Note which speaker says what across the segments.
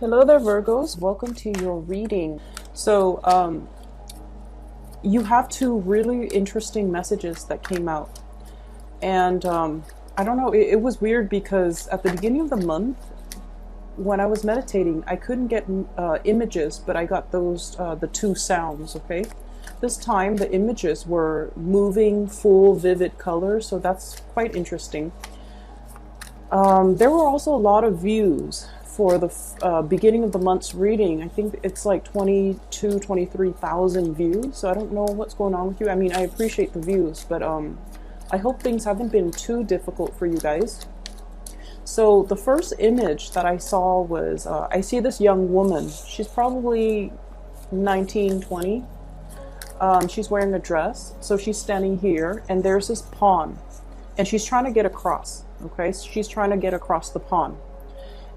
Speaker 1: Hello there, Virgos. Welcome to your reading. So, you have two really interesting messages that came out. And I don't know, it was weird because at the beginning of the month, when I was meditating, I couldn't get images, but I got those, the two sounds, okay? This time, the images were moving, full, vivid colors, so that's quite interesting. There were also a lot of views for the beginning of the month's reading. I think it's like 23,000 views. So I don't know what's going on with you. I mean, I appreciate the views, but I hope things haven't been too difficult for you guys. So the first image that I saw was, I see this young woman. She's probably 19, 20. She's wearing a dress. So she's standing here and there's this pond and she's trying to get across. Okay, so she's trying to get across the pond.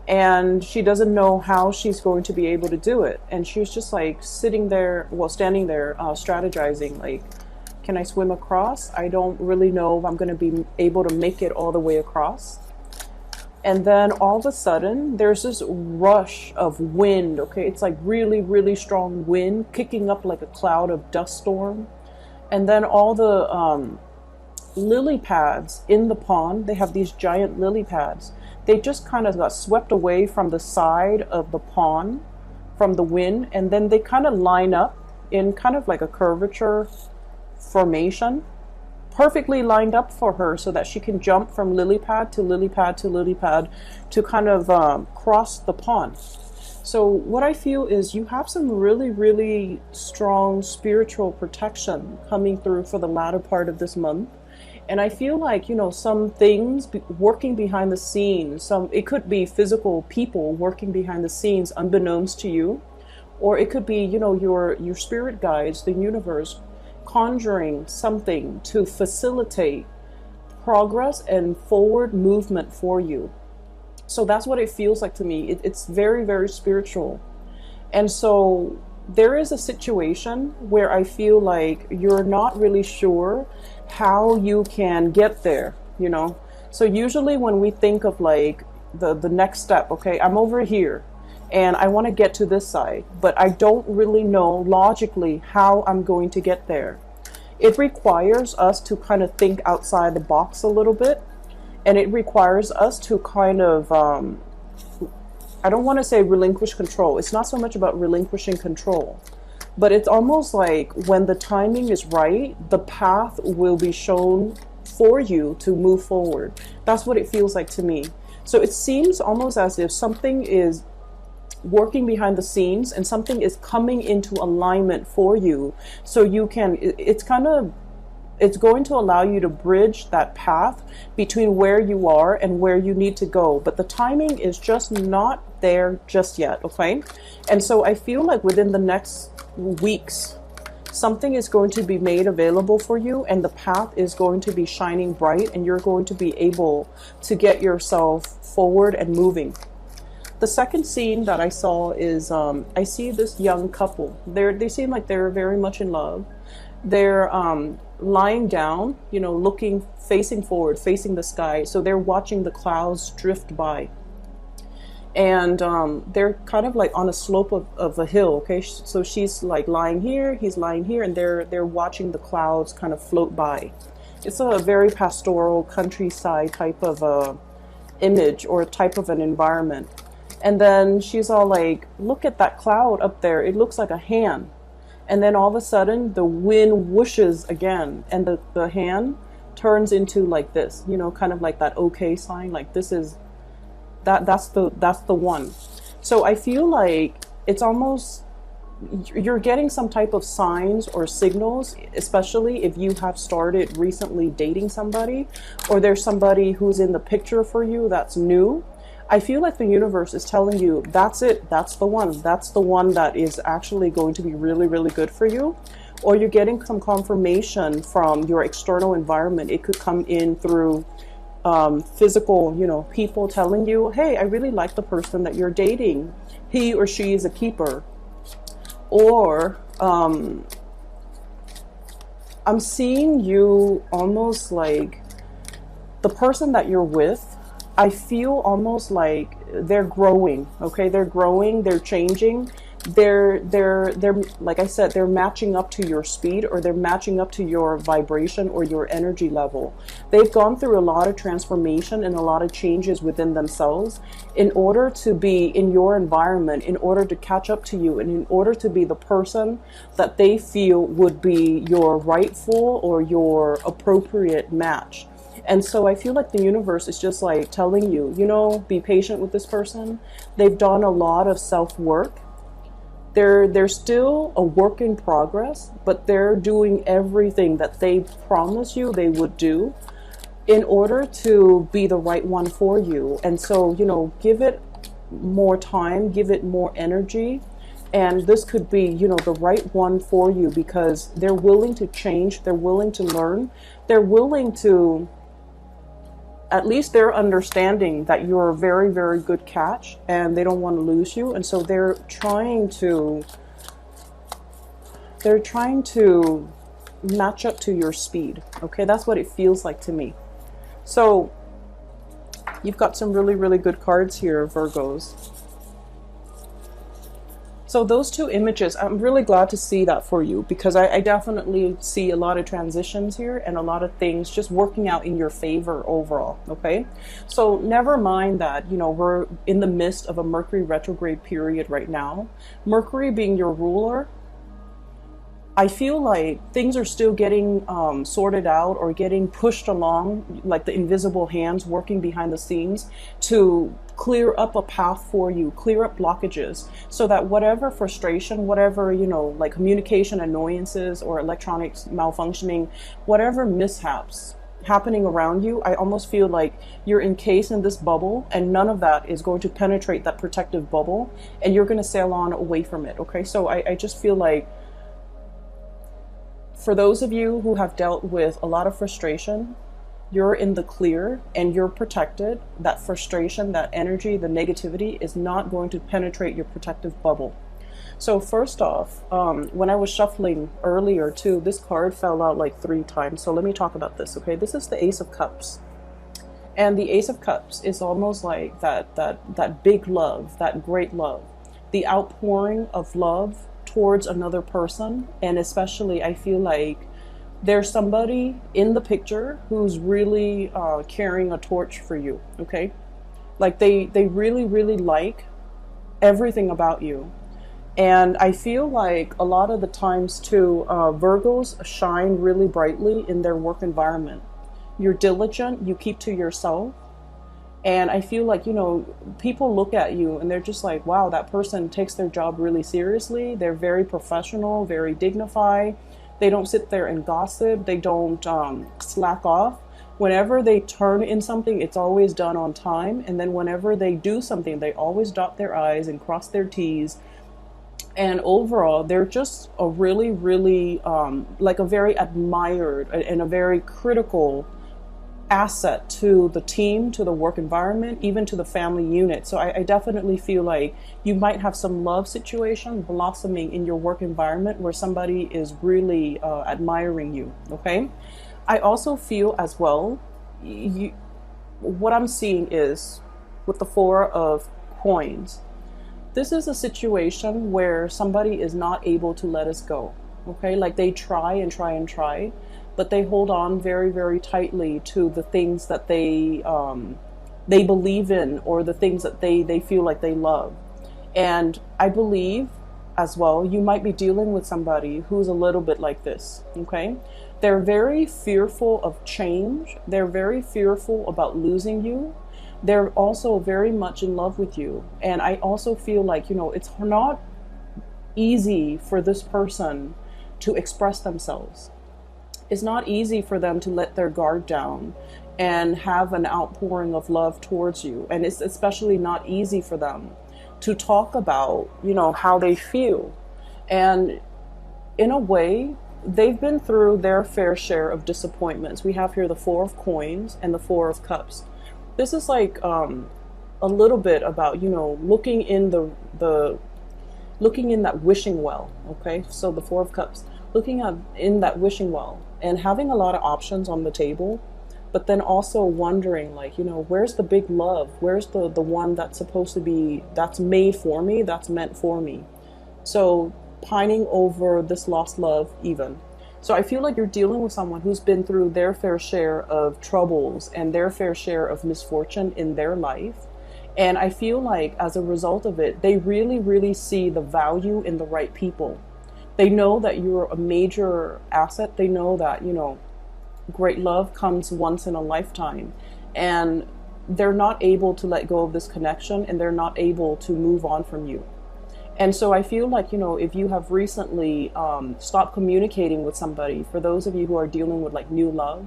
Speaker 1: And she doesn't know how she's going to be able to do it. And she's just like sitting there, well, standing there, strategizing, like, can I swim across? I don't really know if I'm going to be able to make it all the way across. And then all of a sudden, there's this rush of wind, okay? It's like really, really strong wind kicking up like a cloud of dust storm. And then all the lily pads in the pond, they have these giant lily pads. They just kind of got swept away from the side of the pond from the wind, and then they kind of line up in kind of like a curvature formation, perfectly lined up for her so that she can jump from lily pad to lily pad to lily pad to kind of cross the pond. So what I feel is you have some really, really strong spiritual protection coming through for the latter part of this month. And I feel like, you know, some things working behind the scenes, it could be physical people working behind the scenes unbeknownst to you, or it could be, you know, your spirit guides, the universe, conjuring something to facilitate progress and forward movement for you. So that's what it feels like to me. It's very, very spiritual. And so there is a situation where I feel like you're not really sure how you can get there, you know. So usually when we think of like the next step, okay, I'm over here and I want to get to this side, but I don't really know logically how I'm going to get there. It requires us to kind of think outside the box a little bit, and it requires us to kind of I don't want to say relinquish control. It's not so much about relinquishing control, but it's almost like when the timing is right, the path will be shown for you to move forward. That's what it feels like to me. So it seems almost as if something is working behind the scenes and something is coming into alignment for you. So you can, it's going to allow you to bridge that path between where you are and where you need to go. But the timing is just not there just yet, okay? And so I feel like within the next weeks, something is going to be made available for you and the path is going to be shining bright and you're going to be able to get yourself forward and moving. The second scene that I saw is, I see this young couple. They seem like they're very much in love. They're lying down, you know, looking, facing forward, facing the sky. So they're watching the clouds drift by. And they're kind of like on a slope of a hill, okay? So she's like lying here, he's lying here, and they're watching the clouds kind of float by. It's a very pastoral countryside type of image or type of an environment. And then she's all like, look at that cloud up there. It looks like a hand. And then all of a sudden the wind whooshes again and the hand turns into like this, you know, kind of like that okay sign, like this is, that's the one. So I feel like it's almost, you're getting some type of signs or signals, especially if you have started recently dating somebody or there's somebody who's in the picture for you that's new. I feel like the universe is telling you, that's it, that's the one that is actually going to be really, really good for you. Or you're getting some confirmation from your external environment. It could come in through physical, you know, people telling you, hey, I really like the person that you're dating. He or she is a keeper. Or I'm seeing you almost like the person that you're with, I feel almost like they're growing, okay? They're growing, they're changing. They're like I said, they're matching up to your speed, or they're matching up to your vibration or your energy level. They've gone through a lot of transformation and a lot of changes within themselves in order to be in your environment, in order to catch up to you, and in order to be the person that they feel would be your rightful or your appropriate match. And so I feel like the universe is just like telling you, you know, be patient with this person. They've done a lot of self-work. They're still a work in progress, but they're doing everything that they promised you they would do in order to be the right one for you. And so, you know, give it more time, give it more energy. And this could be, you know, the right one for you, because they're willing to change. They're willing to learn. They're willing to, at least they're understanding that you're a very, very good catch and they don't want to lose you. And so they're trying to match up to your speed. Okay, that's what it feels like to me. So you've got some really, really good cards here, Virgos. So those two images, I'm really glad to see that for you, because I definitely see a lot of transitions here and a lot of things just working out in your favor overall, okay? So never mind that, you know, we're in the midst of a Mercury retrograde period right now. Mercury being your ruler, I feel like things are still getting sorted out or getting pushed along, like the invisible hands working behind the scenes to clear up a path for you, clear up blockages, so that whatever frustration, whatever, you know, like communication annoyances or electronics malfunctioning, whatever mishaps happening around you, I almost feel like you're encased in this bubble and none of that is going to penetrate that protective bubble and you're going to sail on away from it, okay? So I just feel like for those of you who have dealt with a lot of frustration, you're in the clear and you're protected. That frustration, that energy, the negativity is not going to penetrate your protective bubble. So first off, when I was shuffling earlier too, this card fell out like 3 times. So let me talk about this, okay? This is the Ace of Cups. And the Ace of Cups is almost like that big love, that great love, the outpouring of love towards another person. And especially I feel like there's somebody in the picture who's really carrying a torch for you, okay? Like they really, really like everything about you. And I feel like a lot of the times too, Virgos shine really brightly in their work environment. You're diligent, you keep to yourself. And I feel like, you know, people look at you and they're just like, wow, that person takes their job really seriously. They're very professional, very dignified. They don't sit there and gossip. They don't slack off. Whenever they turn in something, it's always done on time. And then whenever they do something, they always dot their I's and cross their T's. And overall, they're just a really, really, like a very admired and a very critical asset to the team, to the work environment, even to the family unit. So I definitely feel like you might have some love situation blossoming in your work environment where somebody is really admiring you, okay? I also feel as well, what I'm seeing is with the 4 of coins, this is a situation where somebody is not able to let us go, okay? Like they try and try and try, but they hold on very, very tightly to the things that they believe in, or the things that they feel like they love. And I believe as well, you might be dealing with somebody who's a little bit like this, okay? They're very fearful of change. They're very fearful about losing you. They're also very much in love with you. And I also feel like, you know, it's not easy for this person to express themselves. It's not easy for them to let their guard down and have an outpouring of love towards you. And it's especially not easy for them to talk about, you know, how they feel. And in a way, they've been through their fair share of disappointments. We have here the 4 of coins and the 4 of cups. This is like a little bit about, you know, looking in looking in that wishing well, okay? So the 4 of cups, looking in that wishing well and having a lot of options on the table, but then also wondering, like, you know, where's the big love? Where's the one that's supposed to be, that's made for me, that's meant for me? So pining over this lost love even. So I feel like you're dealing with someone who's been through their fair share of troubles and their fair share of misfortune in their life. And I feel like as a result of it, they really, really see the value in the right people. They know that you're a major asset. They know that, you know, great love comes once in a lifetime. And they're not able to let go of this connection, and they're not able to move on from you. And so I feel like, you know, if you have recently stopped communicating with somebody, for those of you who are dealing with like new love,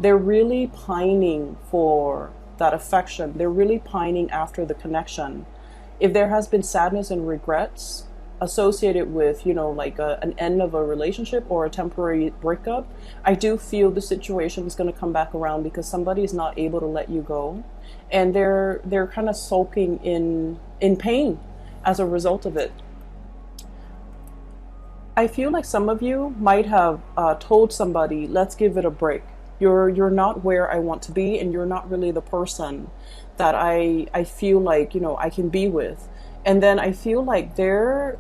Speaker 1: they're really pining for that affection. They're really pining after the connection. If there has been sadness and regrets associated with, you know, like an end of a relationship or a temporary breakup, I do feel the situation is going to come back around, because somebody is not able to let you go, and they're kind of sulking in pain as a result of it. I feel like some of you might have told somebody, let's give it a break. You're not where I want to be, and you're not really the person that I feel like, you know, I can be with. And then I feel like they're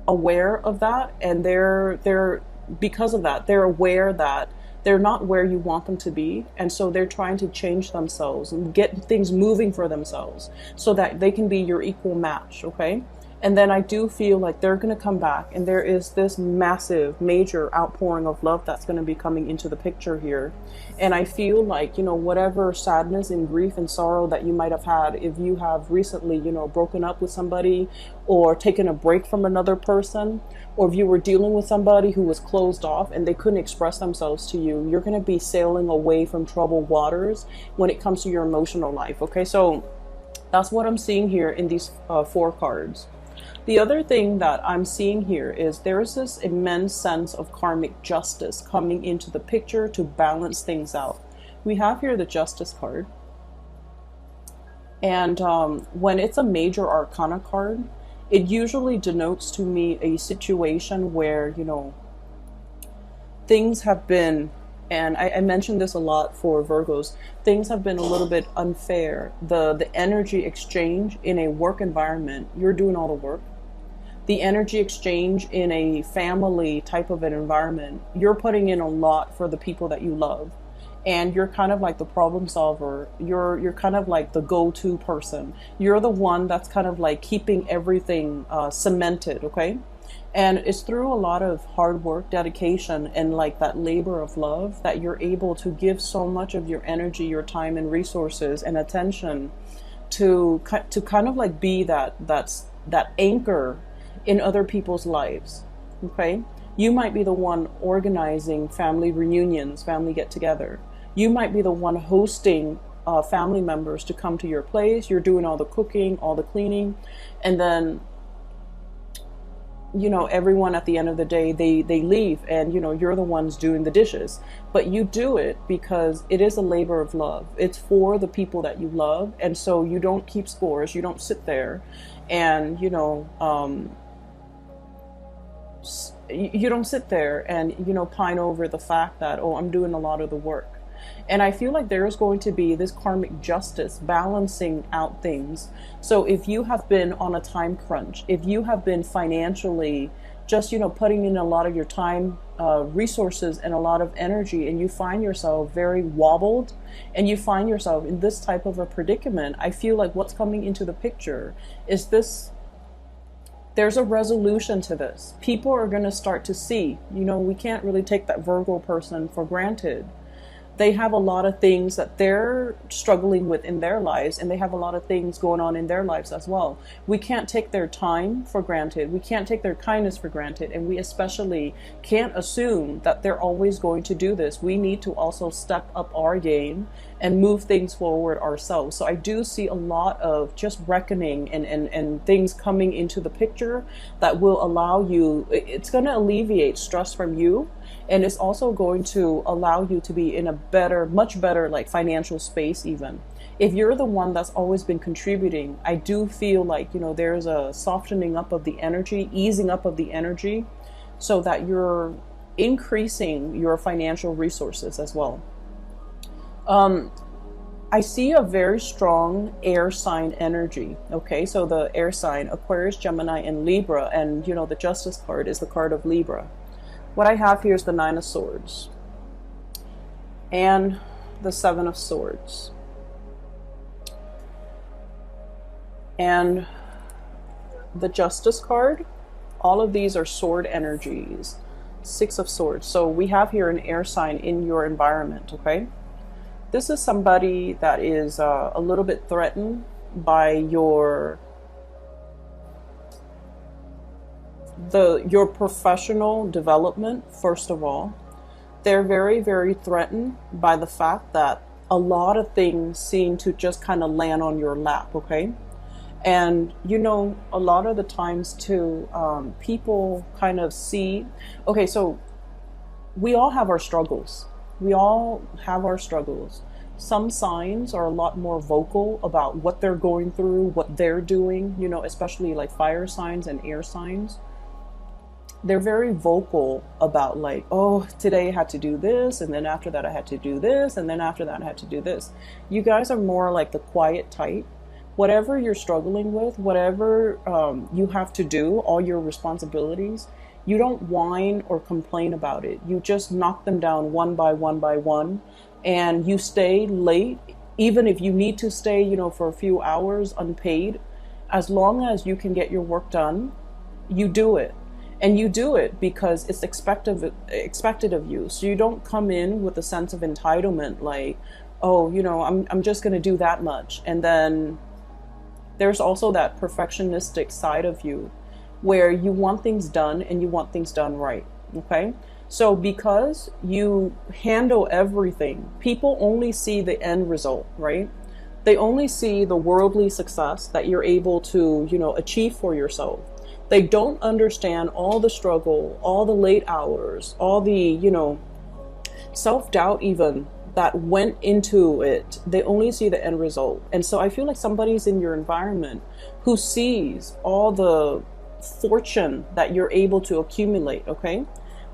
Speaker 1: aware of that, and they're because of that, they're aware that they're not where you want them to be, and so they're trying to change themselves and get things moving for themselves so that they can be your equal match, okay? And then I do feel like they're going to come back, and there is this massive, major outpouring of love that's going to be coming into the picture here. And I feel like, you know, whatever sadness and grief and sorrow that you might have had, if you have recently, you know, broken up with somebody or taken a break from another person, or if you were dealing with somebody who was closed off and they couldn't express themselves to you, you're going to be sailing away from troubled waters when it comes to your emotional life. Okay, so that's what I'm seeing here in these 4 cards. The other thing that I'm seeing here is there is this immense sense of karmic justice coming into the picture to balance things out. We have here the Justice card. And when it's a major arcana card, it usually denotes to me a situation where, you know, things have been, and I mentioned this a lot for Virgos, things have been a little bit unfair. The energy exchange in a work environment, you're doing all the work. The energy exchange in a family type of an environment, you're putting in a lot for the people that you love. And you're kind of like the problem solver. You're kind of like the go-to person. You're the one that's kind of like keeping everything cemented, okay? And it's through a lot of hard work, dedication, and like that labor of love that you're able to give so much of your energy, your time and resources and attention to kind of like be that anchor in other people's lives, okay? You might be the one organizing family reunions, family get-together. You might be the one hosting family members to come to your place. You're doing all the cooking, all the cleaning, and then, you know, everyone at the end of the day, they leave, and, you know, you're the ones doing the dishes. But you do it because it is a labor of love. It's for the people that you love, and so you don't keep scores. You don't sit there and, you know, you don't sit there and, you know, pine over the fact that, oh, I'm doing a lot of the work. And I feel like there is going to be this karmic justice balancing out things. So if you have been on a time crunch, if you have been financially just, you know, putting in a lot of your time, resources and a lot of energy, and you find yourself very wobbled and you find yourself in this type of a predicament, I feel like what's coming into the picture is this. There's a resolution to this. People are going to start to see, you know, we can't really take that Virgo person for granted. They have a lot of things that they're struggling with in their lives, and they have a lot of things going on in their lives as well. We can't take their time for granted. We can't take their kindness for granted. And we especially can't assume that they're always going to do this. We need to also step up our game and move things forward ourselves. So I do see a lot of just reckoning and things coming into the picture that will allow you, it's going to alleviate stress from you. And it's also going to allow you to be in a better, much better, like financial space even. If you're the one that's always been contributing, I do feel like, you know, there's a softening up of the energy, easing up of the energy, so that you're increasing your financial resources as well. I see a very strong air sign energy. Okay, so the air sign, Aquarius, Gemini, and Libra, and you know, the Justice card is the card of Libra. What I have here is the Nine of Swords and the Seven of Swords. And the Justice card, all of these are sword energies. Six of Swords. So we have here an air sign in your environment, okay? This is somebody that is a little bit threatened by your professional development, first of all. They're very, very threatened by the fact that a lot of things seem to just kind of land on your lap, okay? And, you know, a lot of the times too, people kind of see, okay, so we all have our struggles. We all have our struggles. Some signs are a lot more vocal about what they're going through, what they're doing, you know, especially like fire signs and air signs. They're very vocal about like, oh, today I had to do this, and then after that I had to do this, and then after that I had to do this. You guys are more like the quiet type. Whatever you're struggling with, whatever you have to do, all your responsibilities, you don't whine or complain about it. You just knock them down one by one by one, and you stay late, even if you need to stay, you know, for a few hours unpaid. As long as you can get your work done, you do it. And you do it because it's expected of you. So you don't come in with a sense of entitlement, like, oh, you know, I'm just going to do that much. And then there's also that perfectionistic side of you where you want things done and you want things done right, okay? So because you handle everything, people only see the end result, right? They only see the worldly success that you're able to, you know, achieve for yourself. They don't understand all the struggle, all the late hours, all the, you know, self-doubt even that went into it. They only see the end result. And so I feel like somebody's in your environment who sees all the fortune that you're able to accumulate, okay?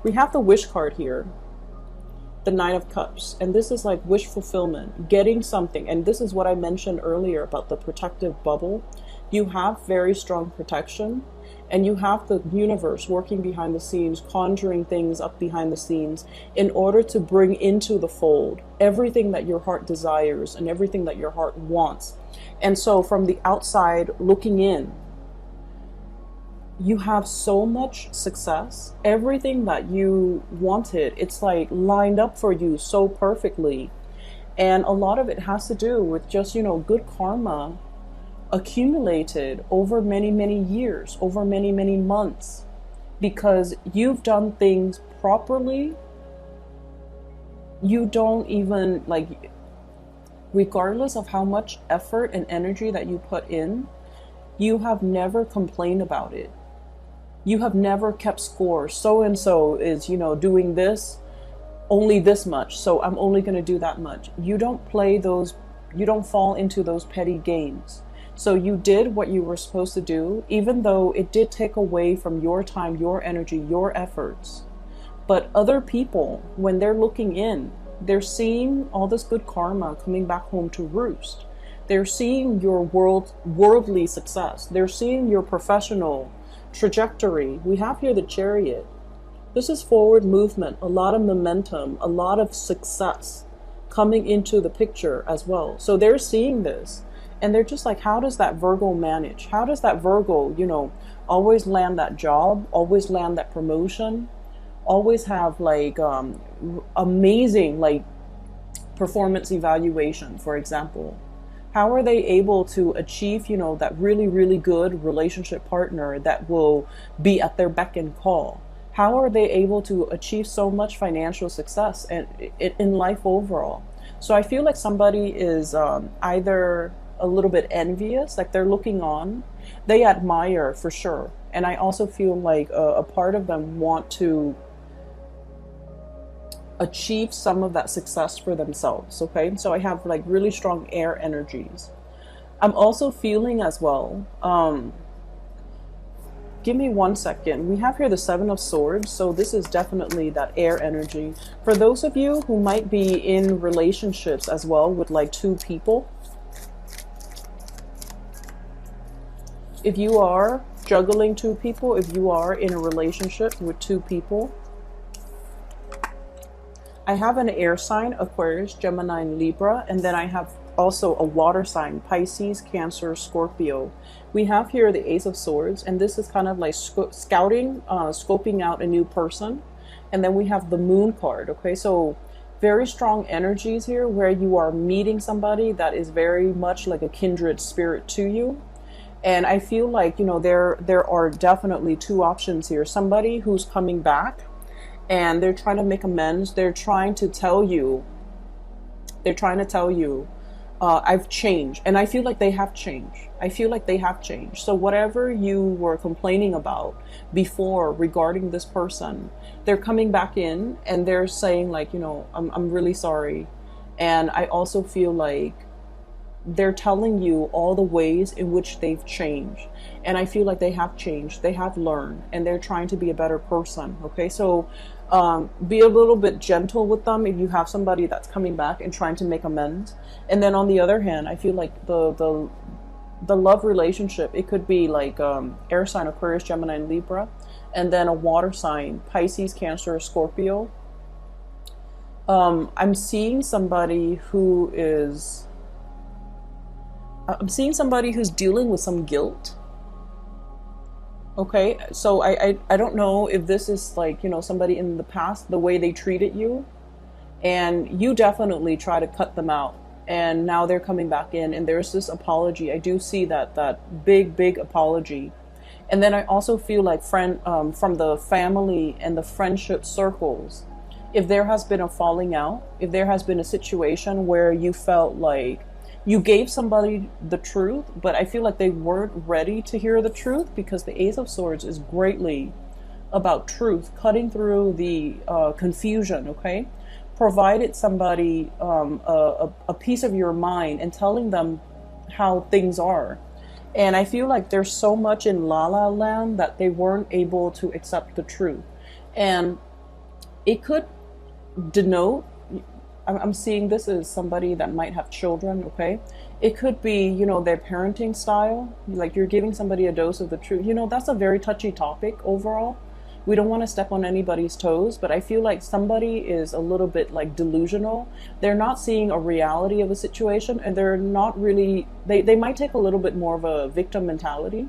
Speaker 1: We have the wish card here, the Nine of Cups, and this is like wish fulfillment, getting something. And this is what I mentioned earlier about the protective bubble. You have very strong protection, and you have the universe working behind the scenes, conjuring things up behind the scenes in order to bring into the fold everything that your heart desires and everything that your heart wants. And so from the outside looking in, you have so much success. Everything that you wanted, it's like lined up for you so perfectly. And a lot of it has to do with just, you know, good karma accumulated over many, many years, over many, many months, because you've done things properly. You don't even, like, regardless of how much effort and energy that you put in, you have never complained about it. You have never kept score. So and so is, you know, doing this, only this much, so I'm only going to do that much. You don't play those, you don't fall into those petty games. So you did what you were supposed to do, even though it did take away from your time, your energy, your efforts. But other people, when they're looking in, they're seeing all this good karma coming back home to roost. They're seeing your worldly success. They're seeing your professional trajectory. We have here the Chariot. This is forward movement, a lot of momentum, a lot of success coming into the picture as well. So they're seeing this. And they're just like, how does that Virgo manage? How does that Virgo, you know, always land that job, always land that promotion, always have like amazing like performance evaluation, for example? How are they able to achieve, you know, that really, really good relationship partner that will be at their beck and call? How are they able to achieve so much financial success and in life overall? So I feel like somebody is either a little bit envious, like they're looking on, they admire for sure. And I also feel like a part of them want to achieve some of that success for themselves, okay? So I have like really strong air energies. I'm also feeling as well, Give me 1 second. We have here the Seven of Swords, so this is definitely that air energy. For those of you who might be in relationships as well with like 2 people, if you are juggling 2 people, if you are in a relationship with 2 people, I have an air sign, Aquarius, Gemini, and Libra, and then I have also a water sign, Pisces, Cancer, Scorpio. We have here the Ace of Swords, and this is kind of like scouting, scoping out a new person. And then we have the Moon card, okay? So very strong energies here where you are meeting somebody that is very much like a kindred spirit to you. And I feel like, you know, there are definitely 2 options here. Somebody who's coming back and they're trying to make amends. They're trying to tell you, I've changed. And I feel like they have changed. I feel like they have changed. So whatever you were complaining about before regarding this person, they're coming back in and they're saying like, you know, I'm really sorry. And I also feel like they're telling you all the ways in which they've changed. And I feel like they have changed. They have learned and they're trying to be a better person. Okay. So be a little bit gentle with them if you have somebody that's coming back and trying to make amends. And then on the other hand, I feel like the love relationship, it could be like air sign, Aquarius, Gemini, and Libra, and then a water sign, Pisces, Cancer, Scorpio. I'm seeing somebody who's dealing with some guilt. Okay, so I don't know if this is like, you know, somebody in the past, the way they treated you, and you definitely try to cut them out, and now they're coming back in, and there's this apology. I do see that big apology. And then I also feel like from the family and the friendship circles, if there has been a falling out, if there has been a situation where you felt like you gave somebody the truth, but I feel like they weren't ready to hear the truth, because the Ace of Swords is greatly about truth, cutting through the confusion, okay? Provided somebody a piece of your mind and telling them how things are. And I feel like there's so much in La La Land that they weren't able to accept the truth. And it could denote, I'm seeing this as somebody that might have children, okay? It could be, you know, their parenting style, like you're giving somebody a dose of the truth. You know, that's a very touchy topic overall. We don't want to step on anybody's toes, but I feel like somebody is a little bit like delusional. They're not seeing a reality of a situation, and they're not really, they might take a little bit more of a victim mentality.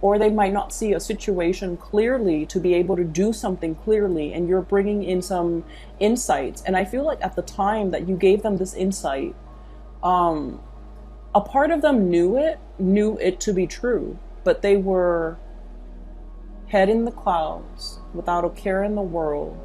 Speaker 1: Or they might not see a situation clearly to be able to do something clearly, and you're bringing in some insights. And I feel like at the time that you gave them this insight, a part of them knew it to be true, but they were head in the clouds without a care in the world.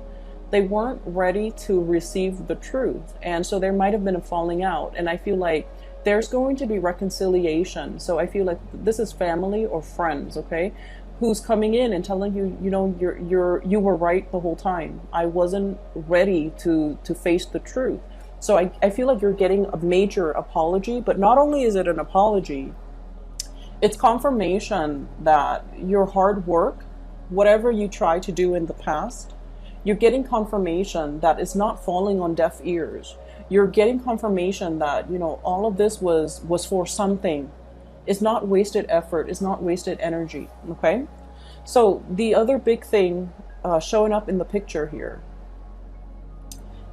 Speaker 1: They weren't ready to receive the truth. And so there might have been a falling out. And I feel like there's going to be reconciliation. So I feel like this is family or friends, okay, who's coming in and telling you, you know, you were right the whole time. I wasn't ready to face the truth. So I feel like you're getting a major apology, but not only is it an apology, it's confirmation that your hard work, whatever you tried to do in the past, you're getting confirmation that it's not falling on deaf ears. You're getting confirmation that, you know, all of this was for something. It's not wasted effort. It's not wasted energy. Okay. So the other big thing showing up in the picture here,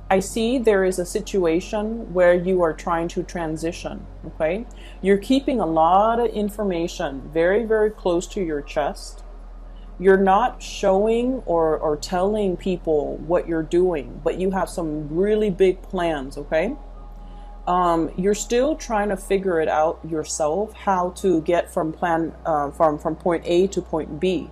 Speaker 1: I see there is a situation where you are trying to transition. Okay. You're keeping a lot of information very, very close to your chest. You're not showing or telling people what you're doing, but you have some really big plans, okay? You're still trying to figure it out yourself, how to get from from point A to point B.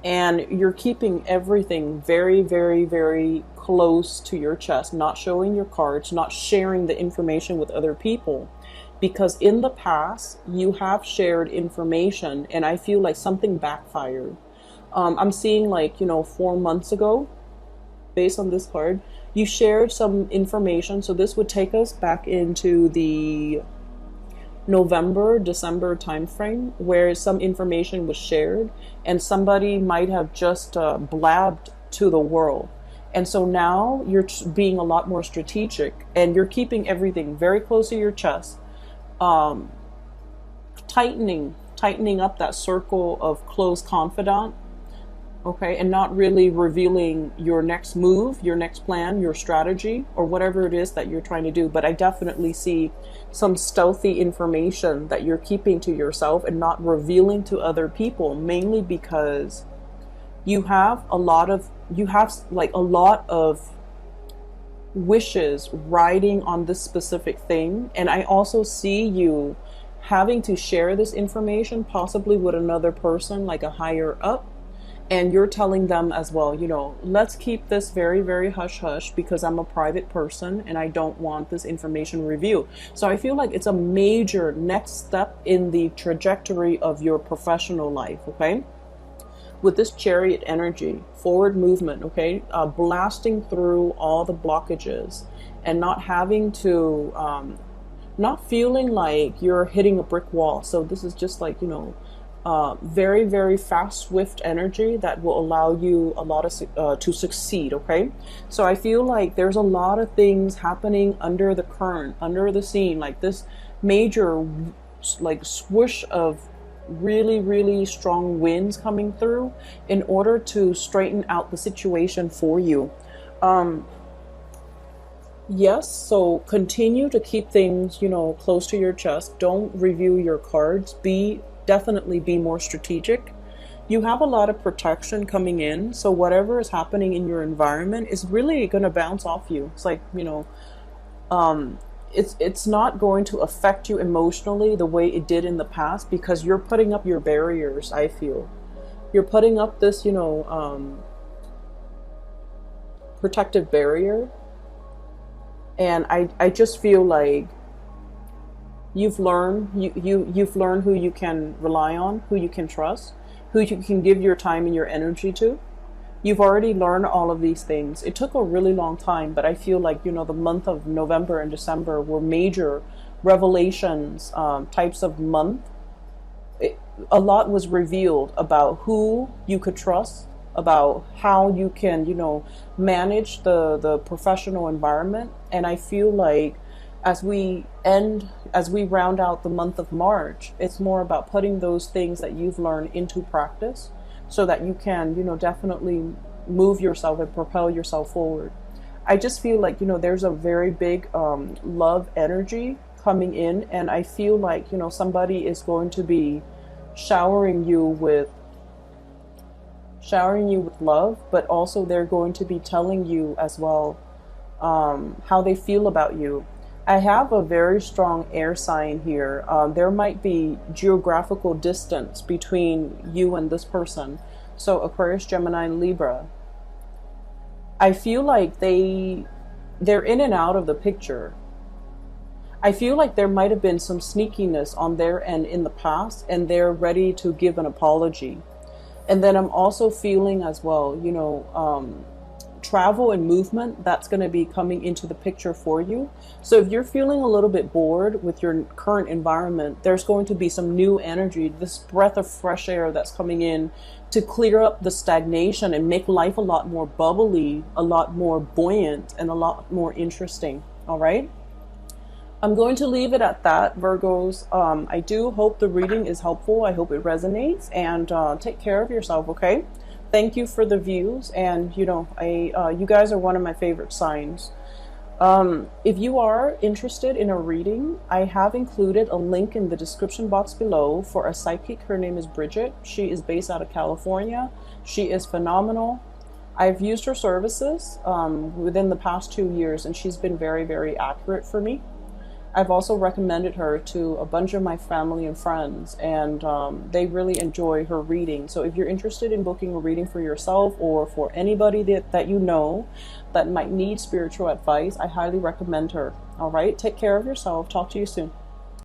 Speaker 1: And you're keeping everything very, very, very close to your chest, not showing your cards, not sharing the information with other people. Because in the past, you have shared information, and I feel like something backfired. I'm seeing like, you know, 4 months ago, based on this card, you shared some information. So this would take us back into the November, December timeframe where some information was shared and somebody might have just blabbed to the world. And so now you're being a lot more strategic and you're keeping everything very close to your chest, um, tightening up that circle of close confidant, okay, and not really revealing your next move, your next plan, your strategy, or whatever it is that you're trying to do. But I definitely see some stealthy information that you're keeping to yourself and not revealing to other people, mainly because you have like a lot of wishes riding on this specific thing. And I also see you having to share this information possibly with another person, like a higher up, and you're telling them as well, you know, let's keep this very, very hush hush because I'm a private person and I don't want this information revealed. So I feel like it's a major next step in the trajectory of your professional life, okay? With this Chariot energy, forward movement, okay, blasting through all the blockages and not having to, not feeling like you're hitting a brick wall. So this is just like, you know, very, very fast, swift energy that will allow you a lot of to succeed, okay? So I feel like there's a lot of things happening under the current, under the scene, like this major like swoosh of really, really strong winds coming through in order to straighten out the situation for you. Yes, so continue to keep things, you know, close to your chest. Don't review your cards. Definitely be more strategic. You have a lot of protection coming in, so whatever is happening in your environment is really going to bounce off you. It's like, you know, it's not going to affect you emotionally the way it did in the past because you're putting up your barriers. I feel you're putting up this, you know, protective barrier, and I just feel like you've learned you've learned who you can rely on, who you can trust, who you can give your time and your energy to. You've already learned all of these things. It took a really long time, but I feel like, you know, the month of November and December were major revelations, types of month. A lot was revealed about who you could trust, about how you can, you know, manage the professional environment. And I feel like as we round out the month of March, it's more about putting those things that you've learned into practice so that you can, you know, definitely move yourself and propel yourself forward. I just feel like, you know, there's a very big love energy coming in, and I feel like, you know, somebody is going to be showering you with love, but also they're going to be telling you as well how they feel about you. I have a very strong air sign here. There might be geographical distance between you and this person. So Aquarius, Gemini, and Libra. I feel like they're in and out of the picture. I feel like there might have been some sneakiness on their end in the past, and they're ready to give an apology. And then I'm also feeling as well, you know, travel and movement that's going to be coming into the picture for you. So if you're feeling a little bit bored with your current environment, there's going to be some new energy, this breath of fresh air that's coming in to clear up the stagnation and make life a lot more bubbly, a lot more buoyant, and a lot more interesting. All right. I'm going to leave it at that, Virgos. I do hope the reading is helpful. I hope it resonates, and take care of yourself, okay? Thank you for the views, and you know, you guys are one of my favorite signs. If you are interested in a reading, I have included a link in the description box below for a psychic. Her name is Bridget. She is based out of California. She is phenomenal. I've used her services within the past 2 years, and she's been very, very accurate for me. I've also recommended her to a bunch of my family and friends, and they really enjoy her reading. So if you're interested in booking a reading for yourself or for anybody that you know that might need spiritual advice, I highly recommend her. All right, take care of yourself. Talk to you soon.